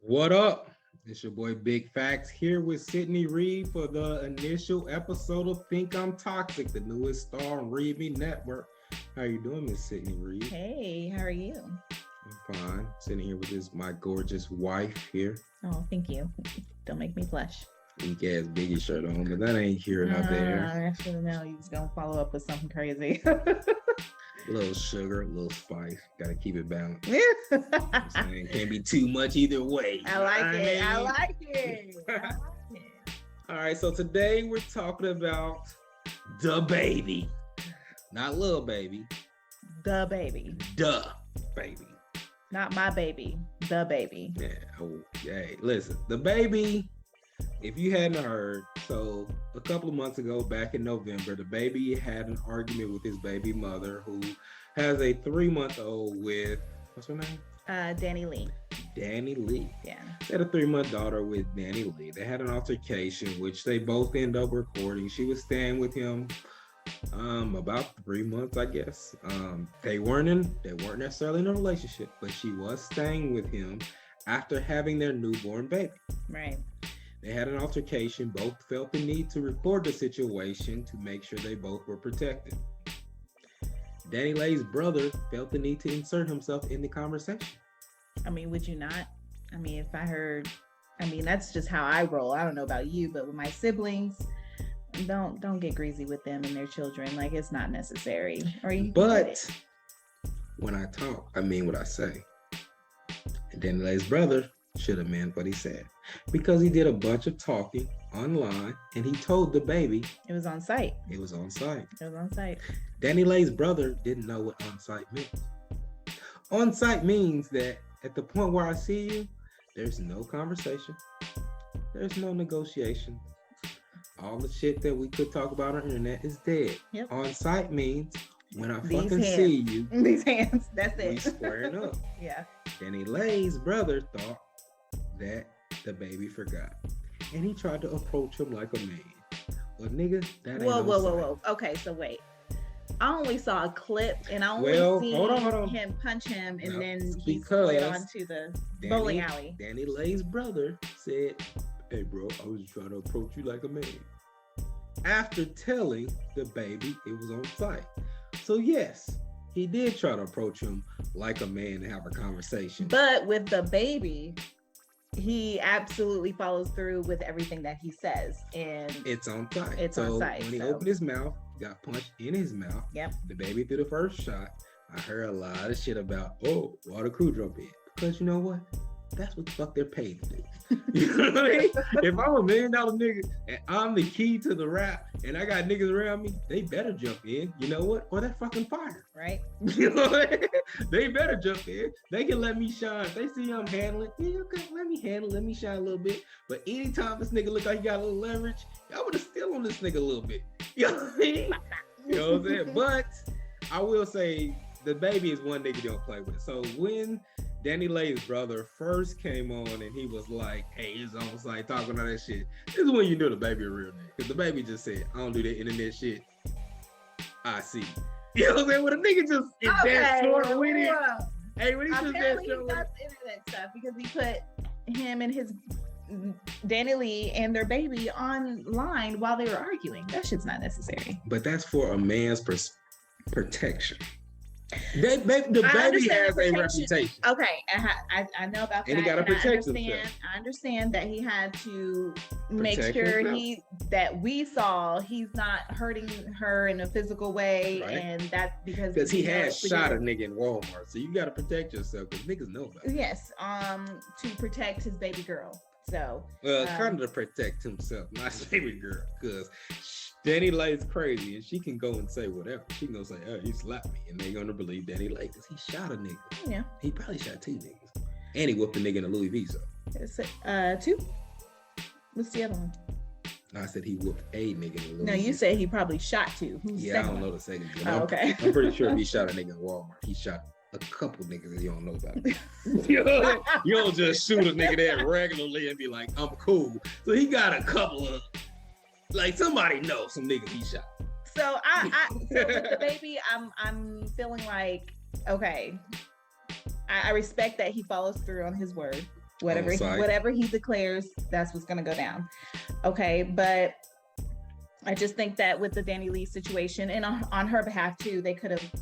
What up? It's your boy Big Facts here with Sydney Reed for the initial episode of Think I'm Toxic, the newest star on Read Me Network. How you doing, Miss Sydney Reed? Hey, how are you? I'm fine. Sitting here with my gorgeous wife here. Oh, thank you. Don't make me blush. Weak ass Biggie shirt on, but that ain't here nor there. I should have known you was gonna follow up with something crazy. A little sugar, a little spice. Gotta keep it balanced. Can't be too much either way. I like it. I like it. All right, so today we're talking about DaBaby. Not Lil Baby. DaBaby. DaBaby. Not my baby. DaBaby. Yeah. Oh, hey, listen. DaBaby, if you hadn't heard, so a couple of months ago, back in November, DaBaby had an argument with his baby mother, who has a 3-month-old with, what's her name? Danileigh. Danileigh. Yeah. They had a 3-month daughter with Danileigh. They had an altercation, which they both ended up recording. She was staying with him about 3 months, I guess. They weren't necessarily in a relationship, but she was staying with him after having their newborn baby. Right. They had an altercation. Both felt the need to record the situation to make sure they both were protected. Danileigh's brother felt the need to insert himself in the conversation. I mean, would you not? I mean, if I heard, that's just how I roll. I don't know about you, but with my siblings, don't get greasy with them and their children. Like, it's not necessary. Or you. But when I talk, I mean what I say. And Danileigh's brother should have meant what he said, because he did a bunch of talking online and he told DaBaby it was on site. It was on site. It was on site. Danileigh's brother didn't know what on site meant. On site means that at the point where I see you, there's no conversation, there's no negotiation. All the shit that we could talk about on the internet is dead. Yep. On site means when I These fucking hands. see you, These hands, that's it. we squaring up. Yeah. Danileigh's brother thought that DaBaby forgot, and he tried to approach him like a man. Well, nigga, that ain't Whoa. Okay, so wait. I only saw a clip, and I only seen hold on. him punch him, and then he because slid onto the bowling alley. Danileigh's brother said, "Hey, bro, I was trying to approach you like a man." After telling DaBaby it was on site. So yes, he did try to approach him like a man and have a conversation. But with DaBaby, he absolutely follows through with everything that he says, and it's on site. It's on site. When he opened his mouth, got punched in his mouth. Yep. DaBaby threw the first shot. I heard a lot of shit about, why the crew jump in? Because you know what? That's what the fuck they're paid to do. You know what I mean? If I'm $1 million nigga and I'm the key to the rap and I got niggas around me, they better jump in. You know what? Or they're fucking fired. Right? You know what I mean? They better jump in. They can let me shine. If they see I'm handling, yeah, okay, let me handle, let me shine a little bit. But anytime this nigga look like he got a little leverage, y'all would have still on this nigga a little bit. You know what I mean? You know what I'm saying? But I will say DaBaby is one nigga you don't play with. So when Danileigh's brother first came on and he was like, hey, he's on site talking all that shit, this is when you knew DaBaby a real nigga. Because DaBaby just said, I don't do that internet shit. I see. You know what I'm saying? When a nigga just is that short with it. Hey, when he just that short with it. Internet stuff because he put him and his Danileigh and their baby online while they were arguing. That shit's not necessary. But that's for a man's protection. DaBaby has a reputation. Okay, I know about that. And he got to protect himself. I understand that he had to make Protect sure himself. that we saw he's not hurting her in a physical way, Right. and that's because he has shot a nigga in Walmart, so you got to protect yourself because niggas know about it. Yes, to protect his baby girl. So kind of to protect himself, not his baby girl, because Danileigh's crazy and she can go and say whatever. She can go say, "Oh, he slapped me," and they're gonna believe Danileigh because he shot a nigga. Yeah, he probably shot 2 niggas, and he whooped a nigga in a Louis V. So it's 2. What's the other one? I said he whooped a nigga in a Louis No, V. you said he probably shot 2. Who's the Yeah, I second don't one? know the second. Oh, okay. I'm pretty sure if he shot a nigga in Walmart, he shot a couple niggas that you don't know about. You know, you don't just shoot a nigga there regularly and be like, I'm cool. So he got a couple of, like, somebody knows some niggas he shot. So so with DaBaby, I'm feeling like, okay, I respect that he follows through on his word. Whatever he declares, that's what's gonna go down. Okay, but I just think that with the Danileigh situation, and on her behalf too, they could have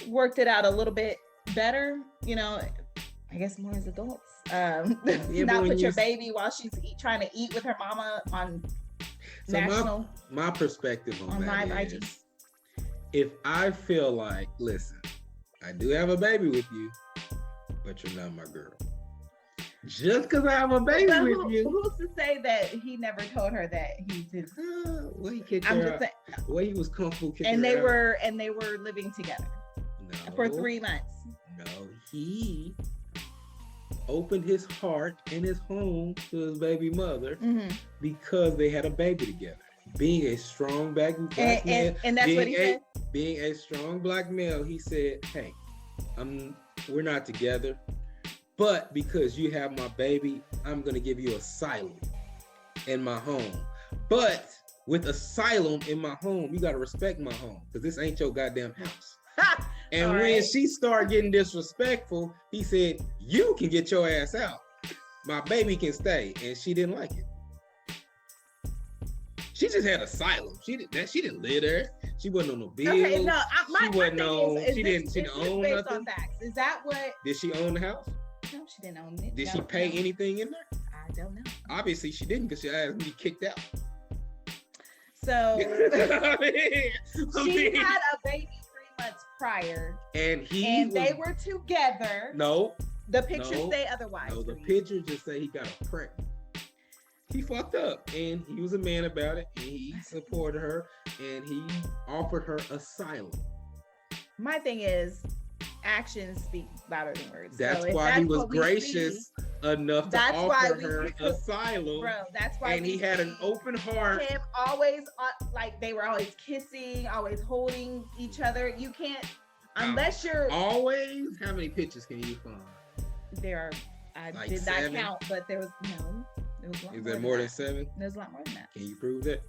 worked it out a little bit better. You know, I guess more as adults. Not put your baby while she's trying to eat with her mama on national. My perspective on that live is, IG. if I feel like, listen, I do have a baby with you, but you're not my girl. Just because I have a baby with you. Who's to say that he never told her that he's his? Well, he kicked her out. Well, he was comfortable kicking and they her out. And they were living together No. for 3 months. No, he opened his heart and his home to his baby mother because they had a baby together. Being a strong black man, and that's what he said. Being a strong black male, he said, "Hey, we're not together, but because you have my baby, I'm gonna give you asylum in my home. But with asylum in my home, you gotta respect my home because this ain't your goddamn house." And when she started getting disrespectful, he said, "You can get your ass out. My baby can stay." And she didn't like it. She just had asylum. She didn't live there. She wasn't on no bills. Okay, no, she didn't own based nothing. On facts. Is that what? Did she own the house? No, she didn't own it. Did she pay anything in there? I don't know. Obviously, she didn't because she asked me kicked out. So she mean, had a baby 3 months prior, and they were together. No, the pictures say otherwise. No, the pictures just say he got her pregnant. He fucked up, and he was a man about it, and he supported her, and he offered her asylum. My thing is, actions speak louder than words. That's why he was gracious enough to offer her asylum. Bro, that's why. And he had an open heart. Him always like they were always kissing, always holding each other. You can't unless you're always. How many pictures can you find? There are. I like did 7? not count, but there was no. There was a lot. Is there more than 7? There's a lot more than that. Can you prove that?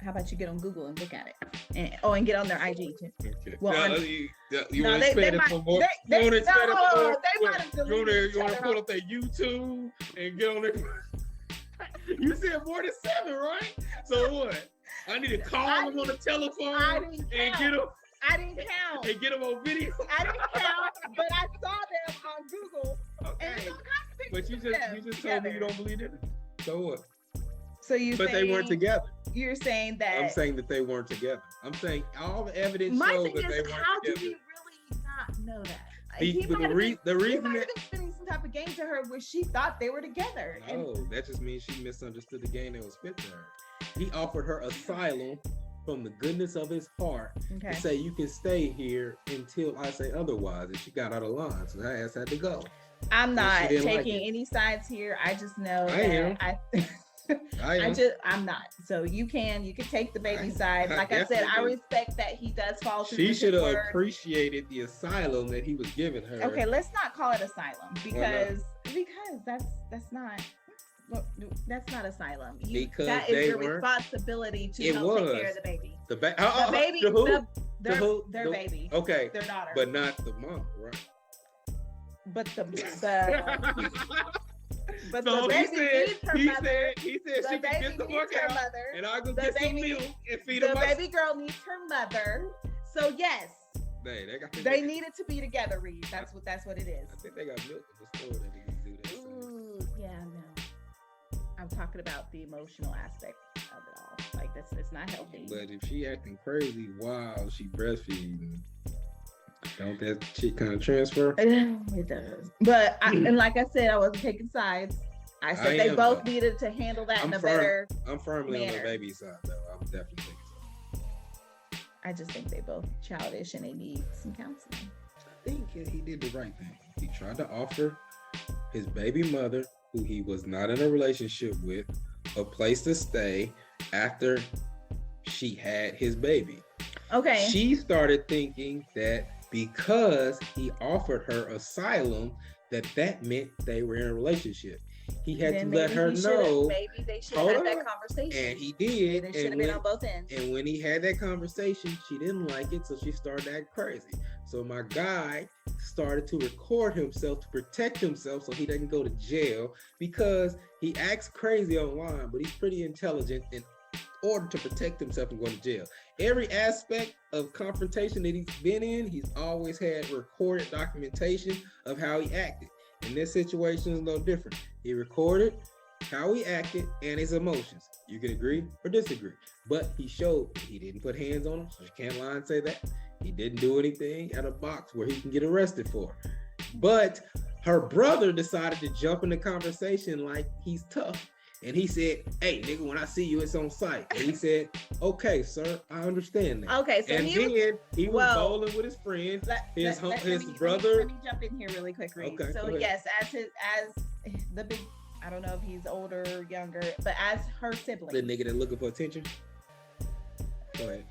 How about you get on Google and look at it, and get on their IG too. Okay. Well, you want to spend it for more? You want to pull up their YouTube and get on there? You said more than 7, right? So what? I need to call them on the telephone and get them. I didn't count. And get them on video. I didn't count, but I saw them on Google. Okay. And there's all kinds of But you just told me you don't believe it. So what? So But they weren't together. You're saying that. I'm saying that they weren't together. I'm saying all the evidence shows that they weren't together. How do we really not know that? The reason might have been spinning some type of game to her where she thought they were together. No, that just means she misunderstood the game that was spit to her. He offered her asylum from the goodness of his heart to say you can stay here until I say otherwise, and she got out of line, so her ass had to go. I'm not taking any sides here. I just know I'm not. So you can take the baby side. Like I said, I respect that he does fall through. She should have appreciated the asylum that he was giving her. Okay, let's not call it asylum because that's not asylum. That is your responsibility to help take care of the baby. Their baby. Okay. Their daughter. But not the mom, right? But the so the baby needs her mother. He said she can get the fuck out, and I'll go get some milk and feed her. The baby girl needs her mother. So yes, they needed to be together. Reed, that's what it is. I think they got milk in the store that they can do that. Ooh, yeah, no. I'm talking about the emotional aspect of it all. Like it's not healthy. But if she acting crazy while she breastfeeding, don't that shit kind of transfer? It does. But and like I said, I wasn't taking sides. I said they both needed to handle that in a better. I'm firmly on the baby side, though. I'm definitely thinking so. I just think they both childish and they need some counseling. I think he did the right thing. He tried to offer his baby mother, who he was not in a relationship with, a place to stay after she had his baby. Okay. She started thinking that because he offered her asylum, that meant they were in a relationship. he had to Then let her he know. Maybe they should Hold have had on. that conversation. And he did. It should have been on both ends. And when he had that conversation, she didn't like it, so she started to act crazy. So my guy started to record himself to protect himself so he doesn't go to jail, because he acts crazy online, but he's pretty intelligent in order to protect himself from going to jail. Every aspect of confrontation that he's been in, he's always had recorded documentation of how he acted. And this situation is no different. He recorded how he acted and his emotions. You can agree or disagree, but he showed he didn't put hands on him, so you can't lie and say that. He didn't do anything at a box where he can get arrested for. But her brother decided to jump in the conversation like he's tough. And he said, "Hey, nigga, when I see you, it's on site." And he said, "Okay, sir, I understand that." Okay, so he was bowling with his friend, his brother. Let me jump in here really quick, Reed. Okay, so yes, as the big, I don't know if he's older or younger, but as her sibling, the nigga that looking for attention. Go ahead.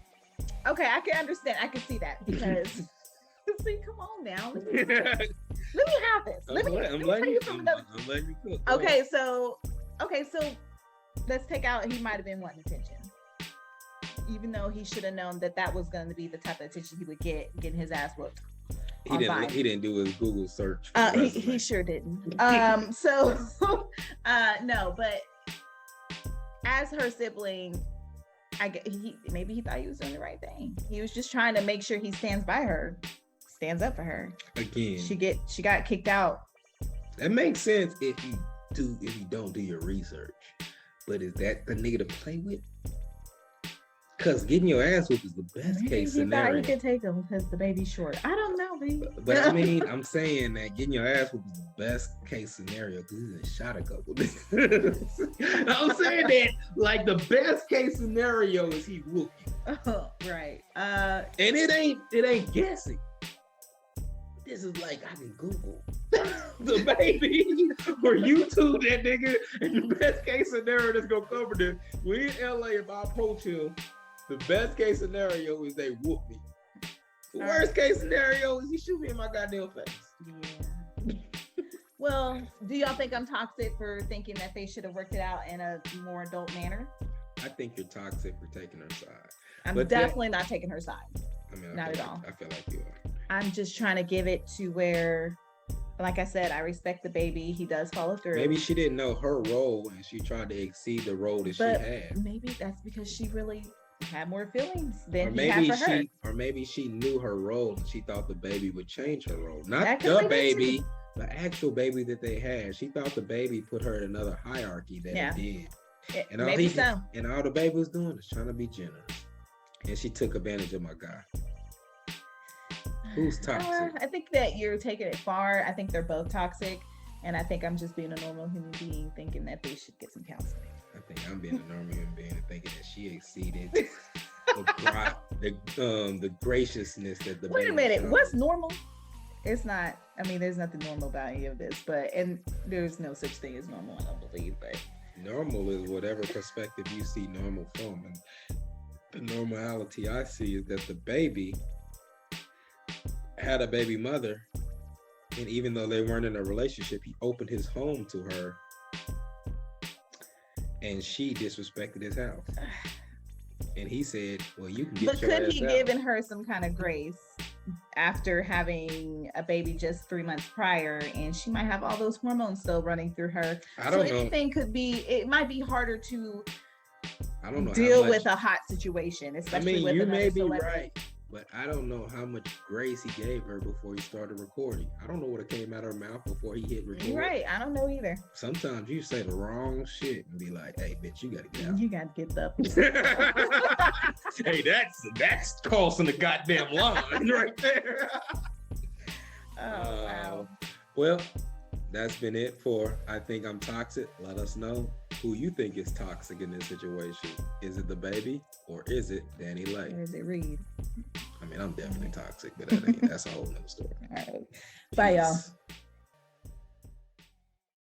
Okay, I can understand. I can see that, because see, come on now. Let me have this. I'm letting you cook. Okay, so let's take out, he might have been wanting attention, even though he should have known that was going to be the type of attention he would get getting his ass whooped. He didn't do his Google search. He sure didn't. No, but as her sibling, maybe he thought he was doing the right thing. He was just trying to make sure he stands up for her. Again, she got kicked out. That makes sense if you don't do your research. But is that the nigga to play with? Because getting your ass whooped is the best case scenario. He thought he could take him because the baby's short. I don't know, baby. But I mean, I'm saying that getting your ass whooped is the best case scenario because he done shot a couple. I'm saying that like the best case scenario is he whooped you. Oh, right. And it ain't guessing. This is like I can Google DaBaby or YouTube that nigga, and the best case scenario that's gonna cover this. We in LA, if I approach him, the best case scenario is they whoop me. The worst case scenario is he shoot me in my goddamn face. Yeah. Well, do y'all think I'm toxic for thinking that they should have worked it out in a more adult manner? I think you're toxic for taking her side. I'm definitely not taking her side. I mean, not at all. I feel like you are. I'm just trying to give it to where, like I said, I respect the baby. He does follow through. Maybe she didn't know her role and she tried to exceed the role that she had. Maybe that's because she really had more feelings than he had for her. Or maybe she knew her role and she thought the baby would change her role. Not the baby, the actual baby that they had. She thought the baby put her in another hierarchy than it did. And all the baby was doing is trying to be generous. And she took advantage of my guy. Who's toxic? I think that you're taking it far. I think they're both toxic. And I think I'm just being a normal human being thinking that they should get some counseling. I think I'm being a normal human being and thinking that she exceeded the graciousness that the Wait a minute. What's normal? It's not. I mean, there's nothing normal about any of this, and there's no such thing as normal, I don't believe. But normal is whatever perspective you see normal from. And the normality I see is that the baby had a baby mother, and even though they weren't in a relationship, he opened his home to her, and she disrespected his house. And he said, "Well, you can get your ass out." But could he given her some kind of grace after having a baby just 3 months prior, and she might have all those hormones still running through her? I don't know. Anything could be. It might be harder to. I don't know. Deal with a hot situation, especially with another may be celebrity. Right. But I don't know how much grace he gave her before he started recording. I don't know what came out of her mouth before he hit record. Right, I don't know either. Sometimes you say the wrong shit and be like, "Hey, bitch, you gotta get out. You gotta get up." Hey, that's crossing the goddamn line right there. Wow. Well, that's been it for I Think I'm Toxic. Let us know who you think is toxic in this situation. Is it DaBaby or is it Danileigh? Or is it Reed? I mean, I'm definitely toxic, but that's a whole nother story. All right. Bye, y'all.